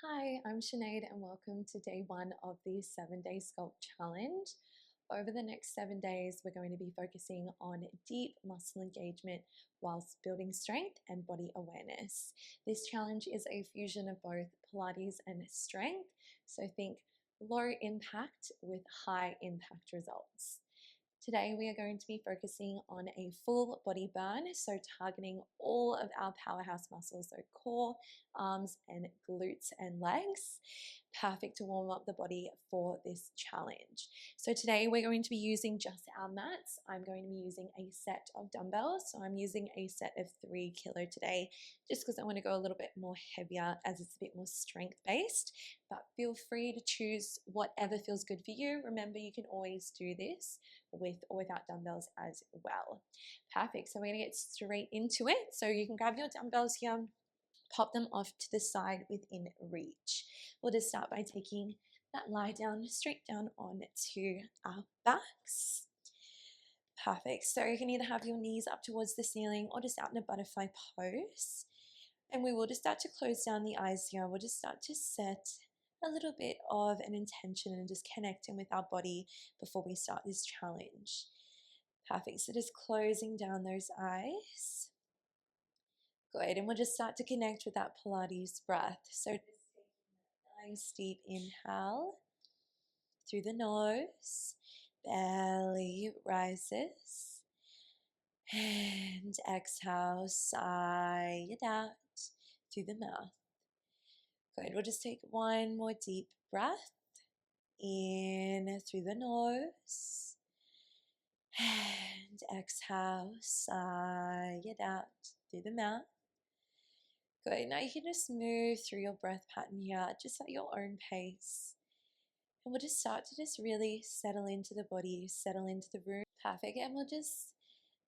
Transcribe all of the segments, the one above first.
Hi, I'm Shinead and welcome to day one of the 7-day sculpt challenge. Over the next 7 days, we're going to be focusing on deep muscle engagement whilst building strength and body awareness. This challenge is a fusion of both Pilates and strength, so think low impact with high impact results. Today we are going to be focusing on a full body burn, so targeting all of our powerhouse muscles, so core, arms, and glutes and legs. Perfect to warm up the body for this challenge. So today we're going to be using just our mats. I'm going to be using a set of dumbbells, so I'm using a set of 3 kilo today, just because I want to go a little bit more heavier as it's a bit more strength based, but feel free to choose whatever feels good for you. Remember, you can always do this with or without dumbbells as well. Perfect, so we're gonna get straight into it. So you can grab your dumbbells here, pop them off to the side within reach. We'll just start by taking that lie down straight down onto our backs. Perfect, so you can either have your knees up towards the ceiling or just out in a butterfly pose. And we will just start to close down the eyes here. We'll just start to set a little bit of an intention and just connecting with our body before we start this challenge. Perfect, so just closing down those eyes. Good, and we'll just start to connect with that Pilates breath. So just taking a nice deep inhale through the nose, belly rises, and exhale, sigh it out through the mouth. Good, we'll just take one more deep breath in through the nose and exhale, sigh it out through the mouth. Good, now you can just move through your breath pattern here just at your own pace, and we'll just start to just really settle into the body, settle into the room. Perfect, and we'll just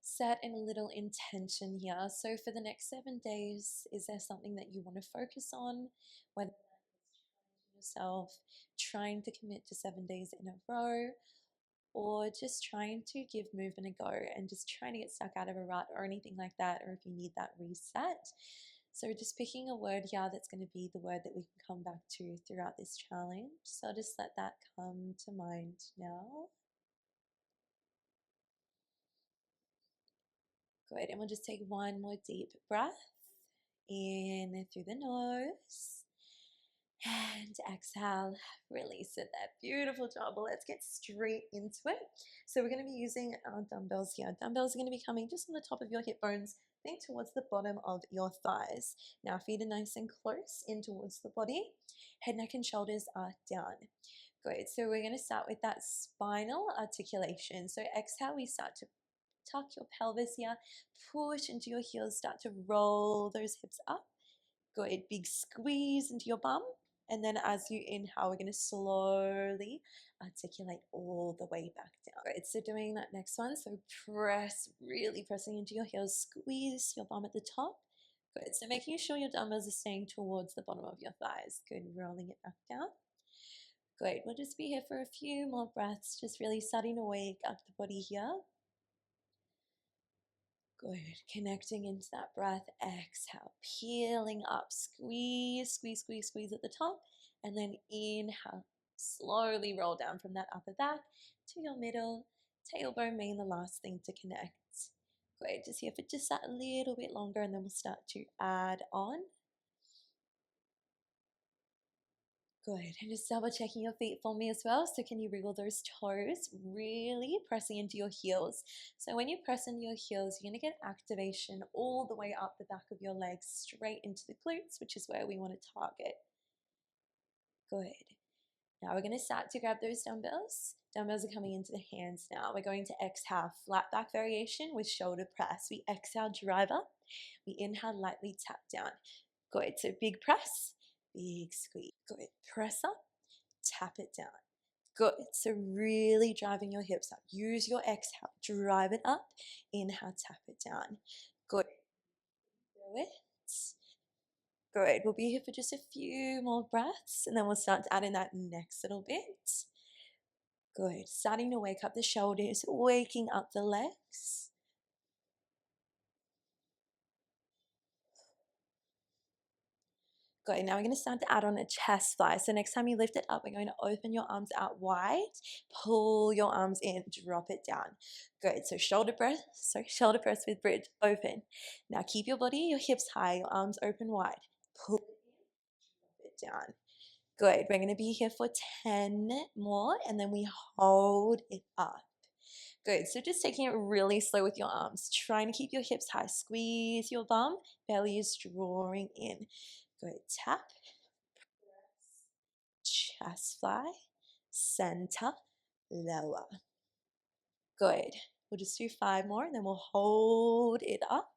set in a little intention here. So for the next 7 days, is there something that you want to focus on, whether yourself, trying to commit to 7 days in a row, or just trying to give movement a go and just trying to get stuck out of a rut or anything like that, or if you need that reset. So just picking a word here that's going to be the word that we can come back to throughout this challenge. So I'll just let that come to mind now. Good, and we'll just take one more deep breath in through the nose. And exhale, release it. That beautiful job. Well, let's get straight into it. So we're going to be using our dumbbells here. Dumbbells are going to be coming just on the top of your hip bones, think towards the bottom of your thighs. Now feet are nice and close in towards the body. Head, neck, and shoulders are down. Good. So we're going to start with that spinal articulation. So exhale, we start to tuck your pelvis here, push into your heels, start to roll those hips up. Good, big squeeze into your bum. And then as you inhale, we're going to slowly articulate all the way back down. Great, so doing that next one. So press, really pressing into your heels, squeeze your bum at the top. Good, so making sure your dumbbells are staying towards the bottom of your thighs. Good, rolling it back down. Great, we'll just be here for a few more breaths, just really starting to wake up the body here. Good, connecting into that breath, exhale, peeling up, squeeze, squeeze, squeeze, squeeze at the top, and then inhale, slowly roll down from that upper back to your middle, tailbone being the last thing to connect. Great, just here for just that little bit longer, and then we'll start to add on. Good, and just double checking your feet for me as well. So can you wriggle those toes, really pressing into your heels. So when you press into your heels, you're gonna get activation all the way up the back of your legs, straight into the glutes, which is where we wanna target. Good. Now we're gonna start to grab those dumbbells. Dumbbells are coming into the hands now. We're going to exhale, flat back variation with shoulder press. We exhale, drive up. We inhale, lightly tap down. Good, so big press. Big squeeze. Good. Press up, tap it down. Good. So really driving your hips up. Use your exhale. Drive it up. Inhale, tap it down. Good. Do it. Good. We'll be here for just a few more breaths, and then we'll start to add in that next little bit. Good. Starting to wake up the shoulders, waking up the legs. Good. Now we're going to start to add on a chest fly. So next time you lift it up, we're going to open your arms out wide, pull your arms in, drop it down. Good. So shoulder press with bridge, open. Now keep your body, your hips high, your arms open wide. Pull it down. Good. We're going to be here for 10 more, and then we hold it up. Good. So just taking it really slow with your arms, trying to keep your hips high. Squeeze your bum, belly is drawing in. Good. Tap, chest fly, center, lower. Good. We'll just do 5 more, and then we'll hold it up.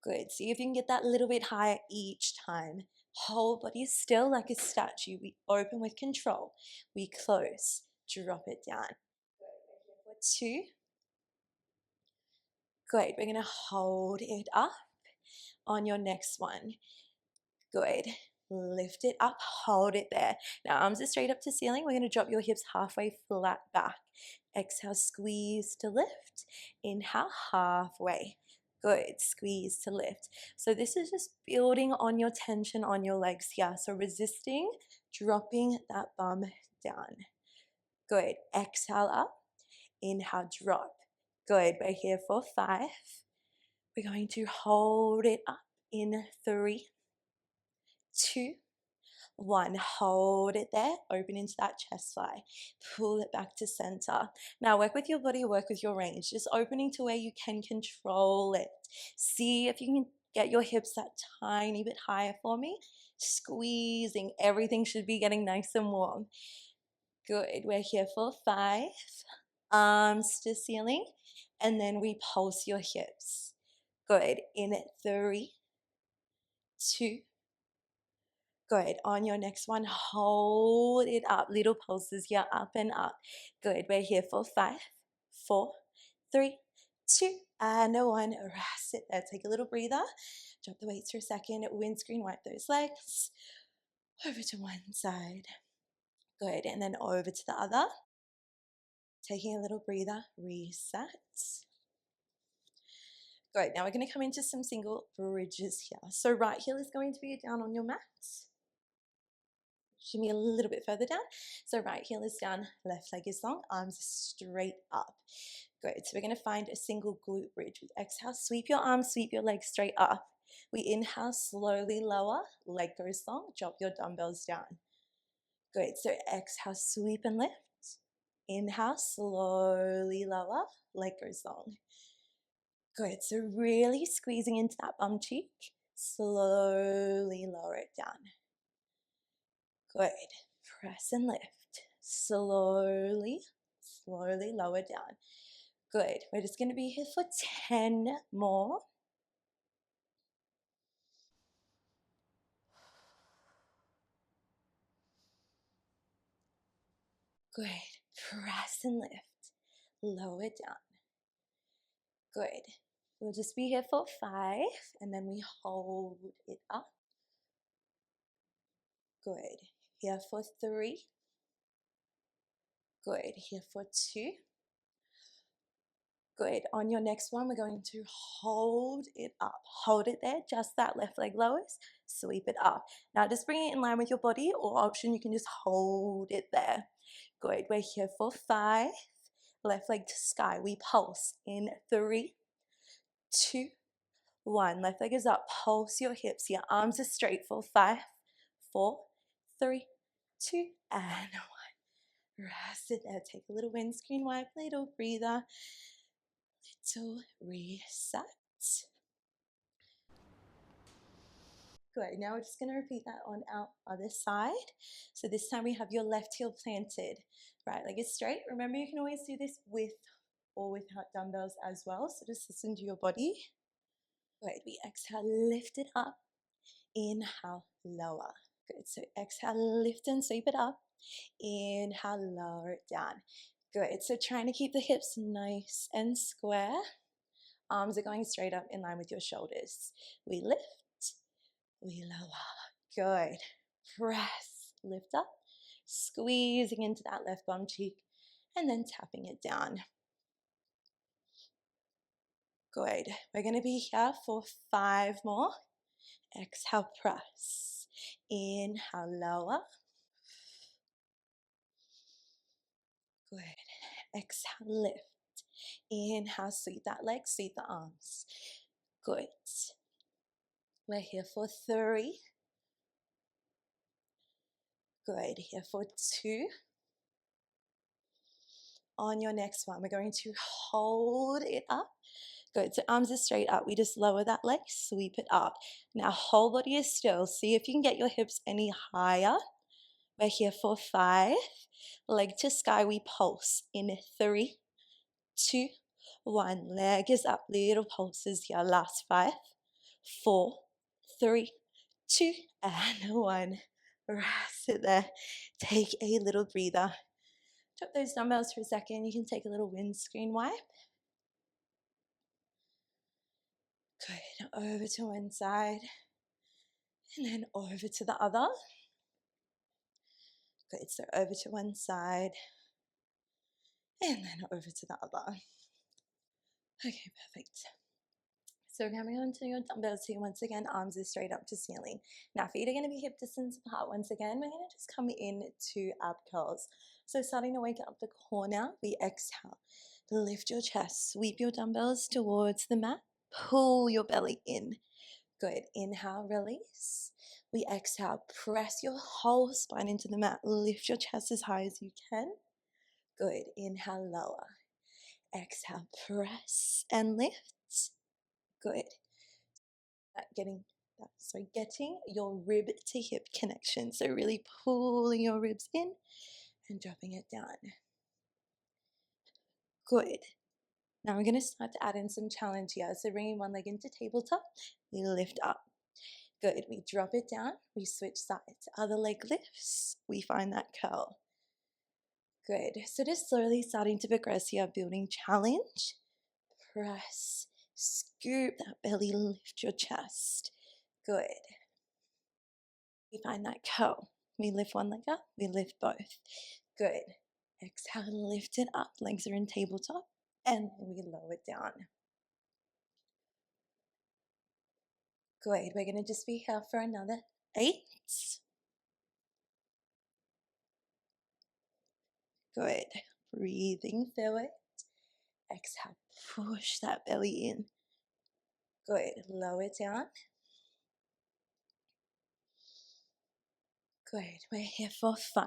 Good. See if you can get that little bit higher each time. Whole body still like a statue. We open with control. We close. Drop it down. Good. 2. Good. We're going to hold it up on your next one. Good. Lift it up, hold it there. Now arms are straight up to ceiling. We're going to drop your hips halfway flat back. Exhale, squeeze to lift. Inhale, halfway. Good. Squeeze to lift. So this is just building on your tension on your legs here. So resisting, dropping that bum down. Good. Exhale up. Inhale, drop. Good. We're here for 5. We're going to hold it up in 3, 2, 1. Hold it there. Open into that chest fly. Pull it back to center. Now work with your body, work with your range. Just opening to where you can control it. See if you can get your hips that tiny bit higher for me. Squeezing. Everything should be getting nice and warm. Good. We're here for 5. Arms to ceiling. And then we pulse your hips. Good. In 3, 2. Good. On your next one, hold it up. Little pulses here, up and up. Good. We're here for 5, 4, 3, 2, and 1. Rest it there. Take a little breather. Drop the weights for a second. Windscreen wipe those legs. Over to one side. Good. And then over to the other. Taking a little breather. Reset. Good. Now we're going to come into some single bridges here. So right heel is going to be down on your mat. Shimmy a little bit further down. So right heel is down, left leg is long, arms straight up. Good. So we're going to find a single glute bridge. We exhale, sweep your arms, sweep your legs straight up. We inhale, slowly lower, leg goes long, drop your dumbbells down. Good. So exhale, sweep and lift. Inhale, slowly lower, leg goes long. Good. So really squeezing into that bum cheek. Slowly lower it down. Good. Press and lift. Slowly lower down. Good. We're just going to be here for 10 more. Good. Press and lift. Lower down. Good. We'll just be here for 5, and then we hold it up. Good. Here for 3. Good. Here for 2. Good. On your next one, we're going to hold it up. Hold it there, just that left leg lowers. Sweep it up. Now just bring it in line with your body, or option, you can just hold it there. Good. We're here for 5. Left leg to sky. We pulse in 3, 2, 1. Left leg is up. Pulse your hips. Your arms are straight for 5, 4, 3, 2, and 1. Rest it there. Take a little windscreen wipe, little breather. Little reset. Good. Now we're just going to repeat that on our other side. So this time we have your left heel planted. Right leg is straight. Remember, you can always do this with or without dumbbells as well. So just listen to your body. Good. We exhale, lift it up. Inhale, lower. Good. So exhale, lift and sweep it up. Inhale, lower it down. Good. So trying to keep the hips nice and square. Arms are going straight up in line with your shoulders. We lift, we lower. Good. Press, lift up, squeezing into that left bum cheek, and then tapping it down. Good. We're going to be here for 5 more. Exhale, press. Inhale, lower. Good. Exhale, lift. Inhale, sweep that leg, sweep the arms. Good. We're here for 3. Good. Here for 2. On your next one, we're going to hold it up. Good. So arms are straight up. We just lower that leg, sweep it up. Now whole body is still. See if you can get your hips any higher. We're here for 5. Leg to sky, we pulse in 3, 2, 1. Leg is up, little pulses here. Last 5, 4, 3, 2, and 1. Rest it there. Take a little breather. Drop those dumbbells for a second. You can take a little windscreen wipe. Good. Over to one side and then over to the other. Good. So over to one side and then over to the other. Okay, perfect. So coming onto your dumbbells here, once again, arms are straight up to ceiling. Now feet are going to be hip distance apart. Once again, we're going to just come in to ab curls. So starting to wake up the core now, we exhale. Lift your chest, sweep your dumbbells towards the mat, pull your belly in. Good. Inhale, release. We exhale, press your whole spine into the mat. Lift your chest as high as you can. Good. Inhale, lower. Exhale, press and lift. Good. Getting your rib to hip connection. So really pulling your ribs in and dropping it down. Good. Now we're going to start to add in some challenge here. So bringing one leg into tabletop, we lift up. Good. We drop it down. We switch sides. Other leg lifts. We find that curl. Good. So just slowly starting to progress here, building challenge. Press. Scoop that belly. Lift your chest. Good. We find that curl. We lift one leg up. We lift both. Good. Exhale. Lift it up. Legs are in tabletop. And then we lower it down. Good. We're going to just be here for another 8. Good. Breathing through it. Exhale. Push that belly in. Good. Lower it down. Good. We're here for 5.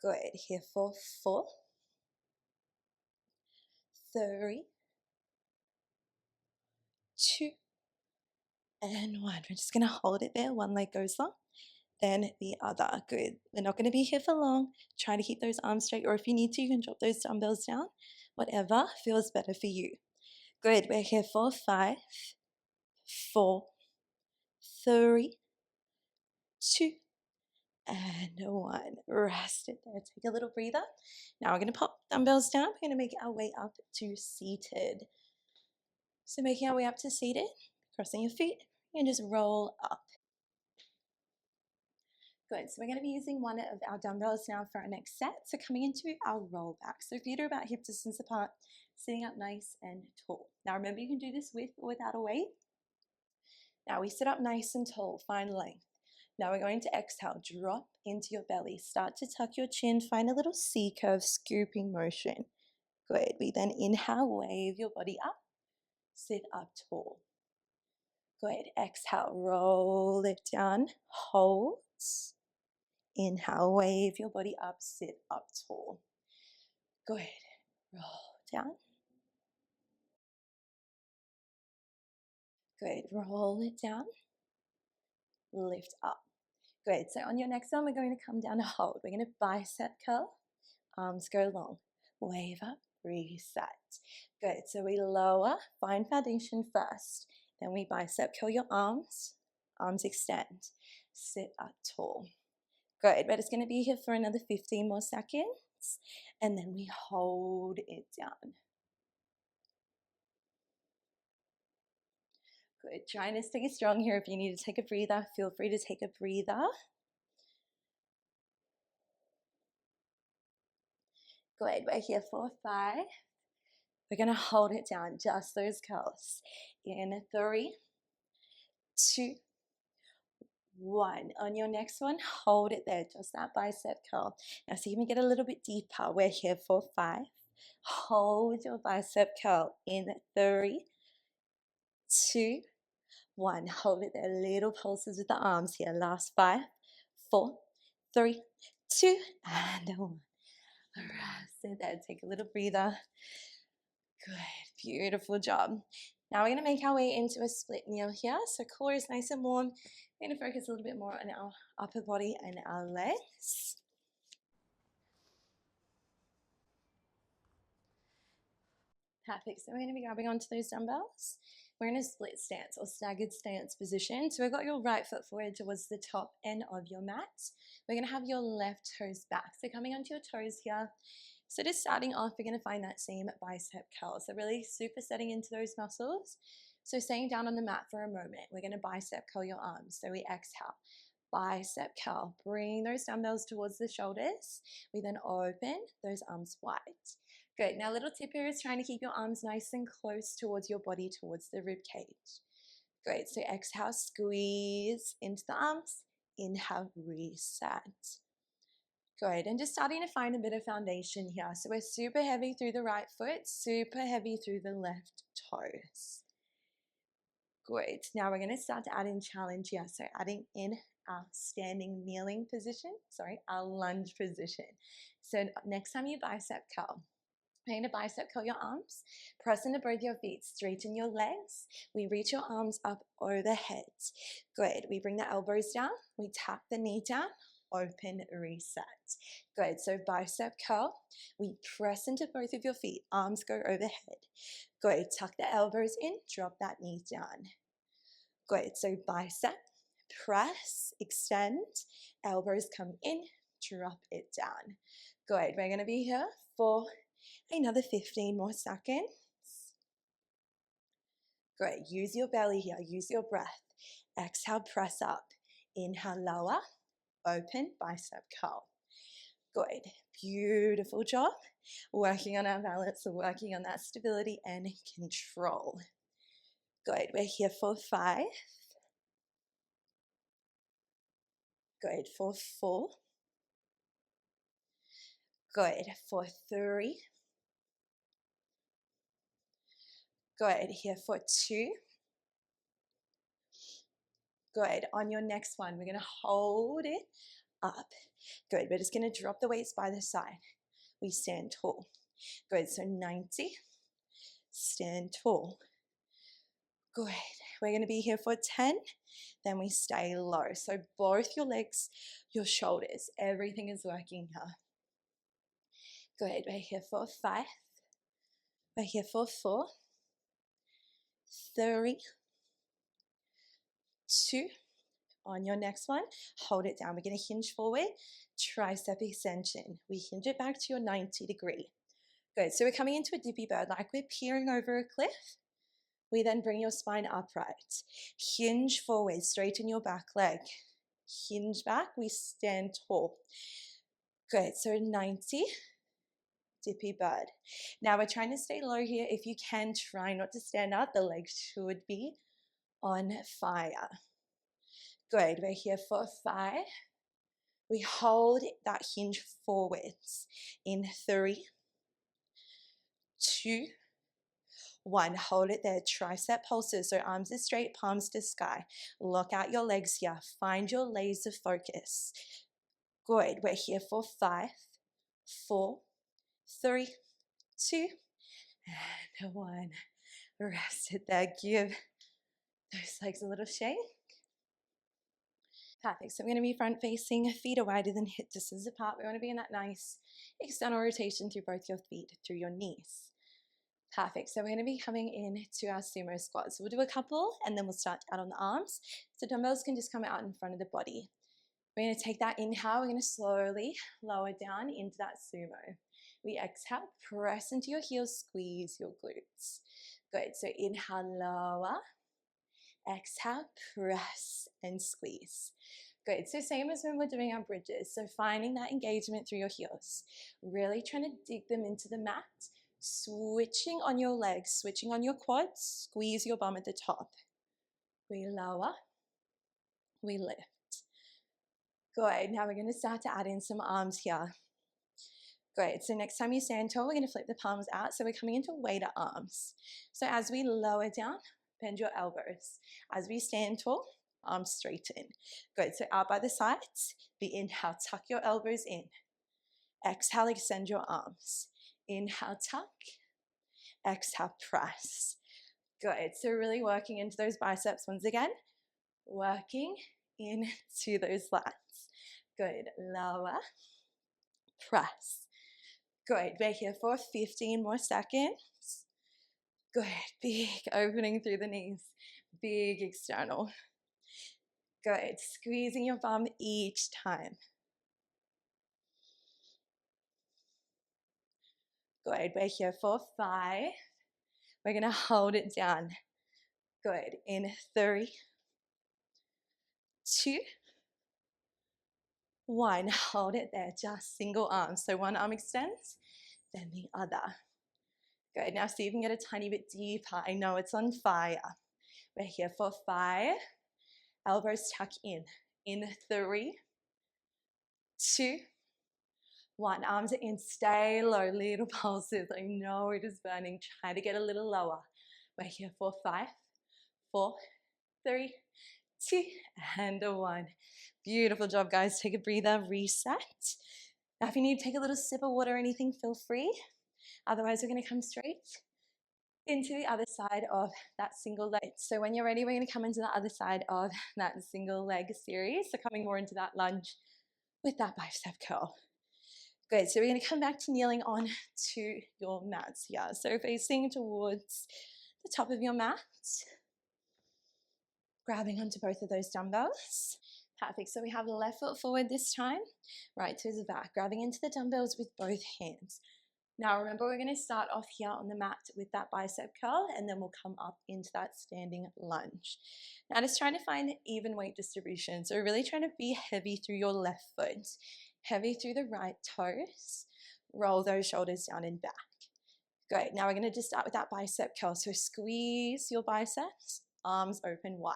Good. Here for 4. 3. 2. And 1. We're just going to hold it there. One leg goes long. Then the other. Good. We're not going to be here for long. Try to keep those arms straight, or if you need to, you can drop those dumbbells down. Whatever feels better for you. Good. We're here for 5, 4, 3, 2, and 1. Rest it there. Take a little breather. Now we're going to pop dumbbells down. We're going to make our way up to seated. So making our way up to seated, crossing your feet, and just roll up. Good. So we're going to be using one of our dumbbells now for our next set. So coming into our roll back. So feet are about hip distance apart, sitting up nice and tall. Now remember, you can do this with or without a weight. Now we sit up nice and tall, find length. Now we're going to exhale, drop into your belly. Start to tuck your chin, find a little C-curve scooping motion. Good. We then inhale, wave your body up, sit up tall. Good. Exhale, roll it down, hold. Inhale, wave your body up, sit up tall. Good. Roll down. Good. Roll it down. Lift up. Good. So on your next one, we're going to come down to hold. We're going to bicep curl. Arms go long. Wave up. Reset. Good. So we lower. Find foundation first. Then we bicep curl your arms. Arms extend. Sit up tall. Good. We're just going to be here for another 15 more seconds. And then we hold it down. Good. Trying to stay strong here. If you need to take a breather, feel free to take a breather. Good. We're here for 5. We're going to hold it down, just those curls. In 3, 2, 1. On your next one, hold it there, just that bicep curl. Now see if you can get a little bit deeper. We're here for 5. Hold your bicep curl in 3, 2, 1. Hold it there. Little pulses with the arms here. Last 5, 4, 3, 2, and 1. All right, sit there. Take a little breather. Good. Beautiful job. Now we're going to make our way into a split kneel here. So core is nice and warm. We're going to focus a little bit more on our upper body and our legs. Perfect. So we're going to be grabbing onto those dumbbells. We're in a split stance or staggered stance position. So we've got your right foot forward towards the top end of your mat. We're going to have your left toes back. So coming onto your toes here. So just starting off, we're going to find that same bicep curl. So really super setting into those muscles. So staying down on the mat for a moment. We're going to bicep curl your arms. So we exhale. Bicep curl. Bring those dumbbells towards the shoulders. We then open those arms wide. Good. Now, little tip here is trying to keep your arms nice and close towards your body, towards the rib cage. Great. So exhale, squeeze into the arms. Inhale, reset. Good. And just starting to find a bit of foundation here. So we're super heavy through the right foot, super heavy through the left toes. Great. Now we're going to start to add in challenge here. So adding in our standing kneeling position, our lunge position. So next time you bicep curl, you're going to bicep curl your arms, press into both your feet, straighten your legs. We reach your arms up overhead. Good. We bring the elbows down. We tap the knee down. Open, reset. Good. So bicep curl. We press into both of your feet. Arms go overhead. Good. Tuck the elbows in. Drop that knee down. Good. So bicep, press, extend. Elbows come in. Drop it down. Good. We're going to be here for another 15 more seconds. Great. Use your belly here. Use your breath. Exhale, press up. Inhale, lower. Open, bicep curl. Good. Beautiful job. Working on our balance, working on that stability and control. Good. We're here for 5. Good. For 4. Good. For 3. Good. Here for 2. Good. On your next one, we're going to hold it up. Good. We're just going to drop the weights by the side. We stand tall. Good. So 90. Stand tall. Good. We're going to be here for 10. Then we stay low. So both your legs, your shoulders, everything is working here. Good. We're here for 5. We're here for 4. 3. 2. On your next one, hold it down. We're going to hinge forward, tricep extension. We hinge it back to your 90 degree. Good. So we're coming into a dippy bird, like we're peering over a cliff. We then bring your spine upright. Hinge forward, straighten your back leg. Hinge back, we stand tall. Good. So 90, dippy bird. Now we're trying to stay low here. If you can, try not to stand up. The legs should be on fire. Good. We're here for 5. We hold that hinge forwards in 3, 2, 1. Hold it there. Tricep pulses. So arms are straight, palms to sky. Lock out your legs here. Find your laser focus. Good. We're here for 5, 4, 3, 2, and 1. Rest it there. Give those legs a little shake. Perfect. So we're going to be front facing, feet are wider than hip distance apart. We want to be in that nice external rotation through both your feet, through your knees. Perfect. So we're going to be coming in to our sumo squats. So we'll do a couple and then we'll start out on the arms. So dumbbells can just come out in front of the body. We're going to take that inhale. We're going to slowly lower down into that sumo. We exhale, press into your heels, squeeze your glutes. Good. So inhale, lower. Exhale, press and squeeze. Good. So same as when we're doing our bridges. So finding that engagement through your heels. Really trying to dig them into the mat. Switching on your legs, switching on your quads. Squeeze your bum at the top. We lower we lift. Good. Now we're going to start to add in some arms here. Great. So next time you stand tall, we're going to flip the palms out. So we're coming into weighted arms. So as we lower down, bend your elbows. As we stand tall, arms straighten. Good. So out by the sides. The inhale, tuck your elbows in. Exhale, extend your arms. Inhale, tuck. Exhale, press. Good. So really working into those biceps once again. Working into those lats. Good. Lower. Press. Good. We're here for 15 more seconds. Good. Big opening through the knees. Big external. Good. Squeezing your bum each time. Good. We're here for 5. We're going to hold it down. Good. In 3, 2, 1. Hold it there. Just single arm. So one arm extends, then the other. Good. Now see if you can get a tiny bit deeper. I know it's on fire. We're here for 5. Elbows tuck in. In 3, 2, 1. Arms are in. Stay low. Little pulses. I know it is burning. Try to get a little lower. We're here for 5, 4, 3, 2, and 1. Beautiful job, guys. Take a breather. Reset. Now, if you need to take a little sip of water or anything, feel free. Otherwise, we're going to come straight into the other side of that single leg. So when you're ready, we're going to come into the other side of that single leg series. So coming more into that lunge with that bicep curl. Good. So we're going to come back to kneeling on to your mats here. So facing towards the top of your mat. Grabbing onto both of those dumbbells. Perfect. So we have left foot forward this time, right toes back, grabbing into the dumbbells with both hands. Now remember, we're going to start off here on the mat with that bicep curl, and then we'll come up into that standing lunge. Now just trying to find even weight distribution. So we're really trying to be heavy through your left foot, heavy through the right toes. Roll those shoulders down and back. Great. Now we're going to just start with that bicep curl. So squeeze your biceps, arms open wide.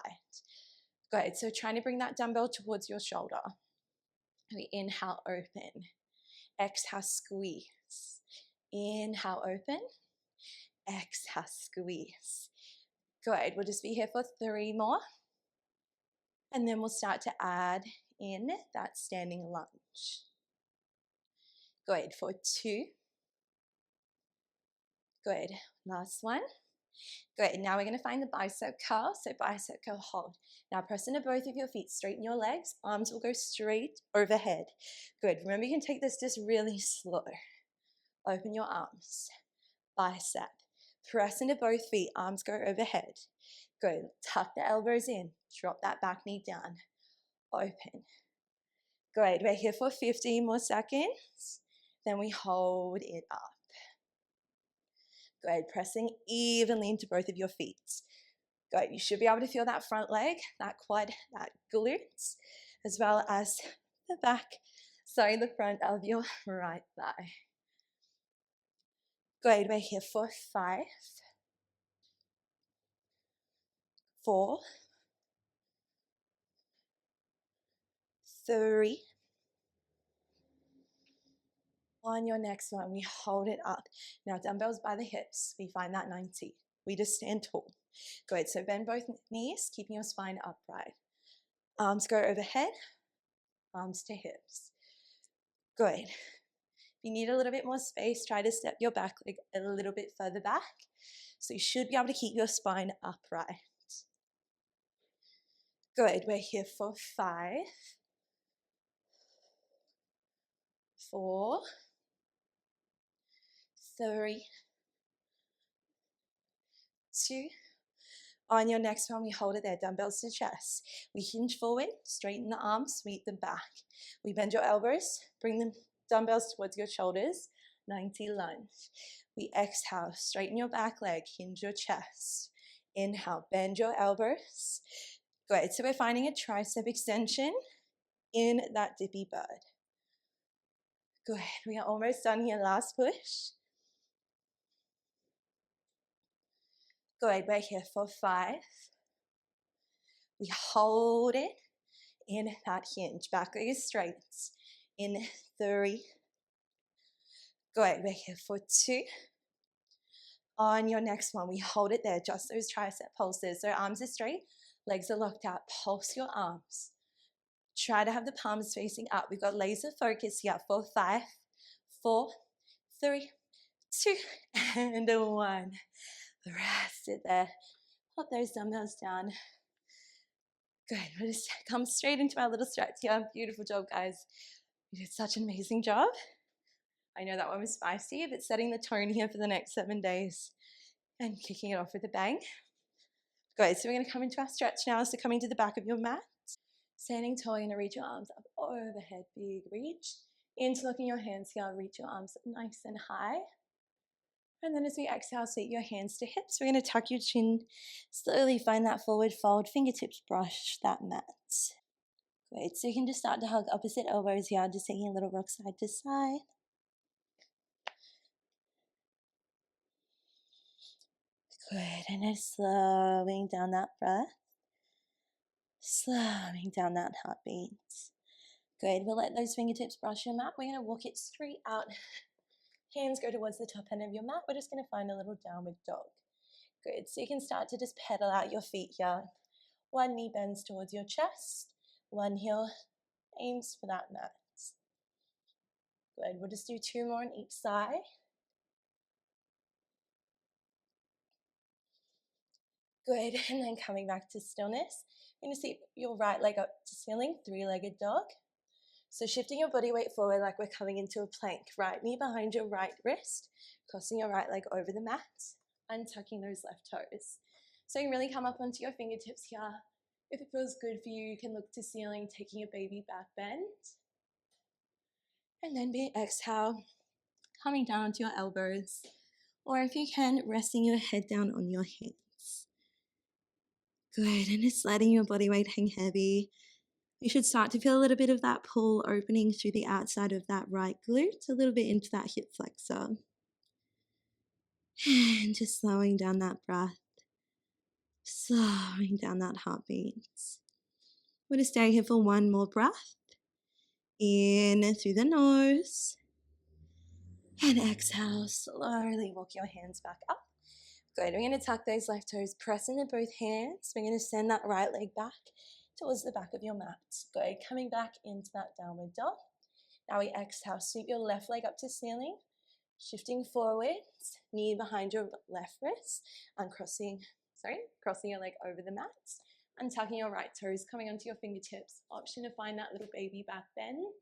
Good. So trying to bring that dumbbell towards your shoulder. We inhale, open. Exhale, squeeze. Inhale, open. Exhale, squeeze. Good. We'll just be here for 3 more. And then we'll start to add in that standing lunge. Good. For 2. Good. Last one. Good. Now we're going to find the bicep curl. So bicep curl hold. Now press into both of your feet. Straighten your legs. Arms will go straight overhead. Good. Remember, you can take this just really slow. Open your arms. Bicep. Press into both feet. Arms go overhead. Good. Tuck the elbows in. Drop that back knee down. Open. Great. We're here for 15 more seconds. Then we hold it up. Good. Pressing evenly into both of your feet. Good. You should be able to feel that front leg, that quad, that glutes, as well as the front of your right thigh. Good. We're here for 5, 4, 3. On your next one, we hold it up. Now, dumbbells by the hips. We find that 90. We just stand tall. Good. So bend both knees, keeping your spine upright. Arms go overhead, arms to hips. Good. If you need a little bit more space, try to step your back leg a little bit further back. So you should be able to keep your spine upright. Good. We're here for 5, 4, 3, 2. On your next one, we hold it there, dumbbells to chest. We hinge forward, straighten the arms, sweep them back. We bend your elbows, bring the dumbbells towards your shoulders, 90 lunge. We exhale, straighten your back leg, hinge your chest. Inhale, bend your elbows. Great, so we're finding a tricep extension in that dippy bird. Good, we are almost done here, last push. Good, we're here for 5. We hold it. in that hinge. Back leg is straight. In 3. Good. We're here for 2. On your next one, we hold it there, just those tricep pulses. So arms are straight, legs are locked out. Pulse your arms. Try to have the palms facing up. We've got laser focus here for 5, 4, 3, 2, and 1. Rest it there. Put those dumbbells down. Good. We'll just come straight into our little stretch here. Beautiful job, guys. You did such an amazing job. I know that one was spicy, but setting the tone here for the next 7 days and kicking it off with a bang. Good. So we're going to come into our stretch now. So coming to the back of your mat. Standing tall, you're going to reach your arms up overhead. Big reach. Interlocking your hands here. Reach your arms up nice and high. And then as we exhale, sweep your hands to hips. We're going to tuck your chin. Slowly find that forward fold. Fingertips brush that mat. Great. So you can just start to hug opposite elbows here. Just taking a little rock side to side. Good. And then slowing down that breath. Slowing down that heartbeat. Good. We'll let those fingertips brush your mat. We're going to walk it straight out. Hands go towards the top end of your mat. We're just going to find a little downward dog. Good. So you can start to just pedal out your feet here. One knee bends towards your chest. One heel aims for that mat. Good. We'll just do 2 more on each side. Good. And then coming back to stillness. You're going to seat your right leg up to ceiling, 3-legged dog. So shifting your body weight forward like we're coming into a plank. Right knee behind your right wrist, crossing your right leg over the mat, untucking those left toes. So you can really come up onto your fingertips here. If it feels good for you, you can look to ceiling, taking a baby back bend. And then exhale, coming down onto your elbows. Or if you can, resting your head down on your hands. Good, and just letting your body weight hang heavy. You should start to feel a little bit of that pull opening through the outside of that right glute, a little bit into that hip flexor. And just slowing down that breath, slowing down that heartbeat. We're going to stay here for 1 more breath. In through the nose. And exhale, slowly walk your hands back up. Good, we're going to tuck those left toes, press into both hands. We're going to send that right leg back towards the back of your mat. Good, coming back into that downward dog. Now we exhale, sweep your left leg up to ceiling, shifting forwards, knee behind your left wrist, and crossing your leg over the mat, and tucking your right toes, coming onto your fingertips. Option to find that little baby back bend.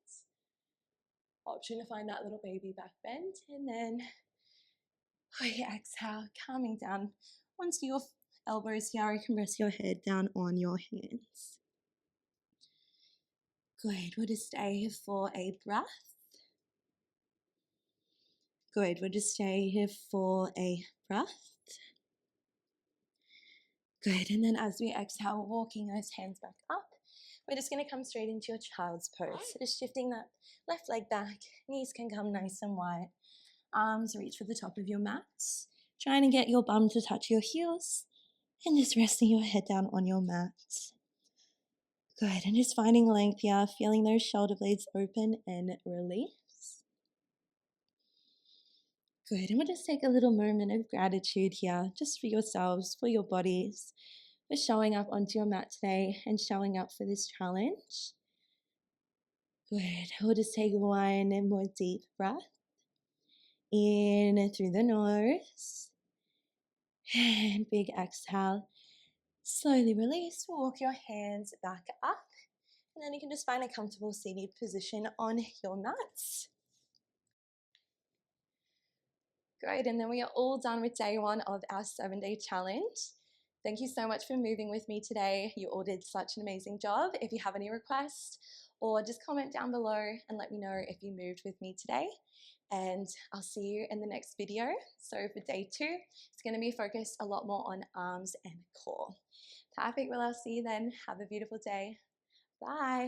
And then we exhale, coming down onto your elbows here. You can rest your head down on your hands. Good, we'll just stay here for a breath. Good, we'll just stay here for a breath. Good, and then as we exhale, walking those hands back up, we're just going to come straight into your child's pose. So just shifting that left leg back, knees can come nice and wide. Arms reach for the top of your mat. Trying to get your bum to touch your heels and just resting your head down on your mat. Good, and just finding length here, feeling those shoulder blades open and release. Good, and we'll just take a little moment of gratitude here, just for yourselves, for your bodies, for showing up onto your mat today and showing up for this challenge. Good, we'll just take 1 more deep breath. In through the nose. And big exhale. Slowly release. Walk your hands back up. And then you can just find a comfortable seated position on your mats. Great, and then we are all done with day 1 of our 7-day challenge. Thank you so much for moving with me today. You all did such an amazing job. If you have any requests, or just comment down below and let me know if you moved with me today. And I'll see you in the next video. So for day 2, it's going to be focused a lot more on arms and core. Perfect. Well, I'll see you then. Have a beautiful day. Bye.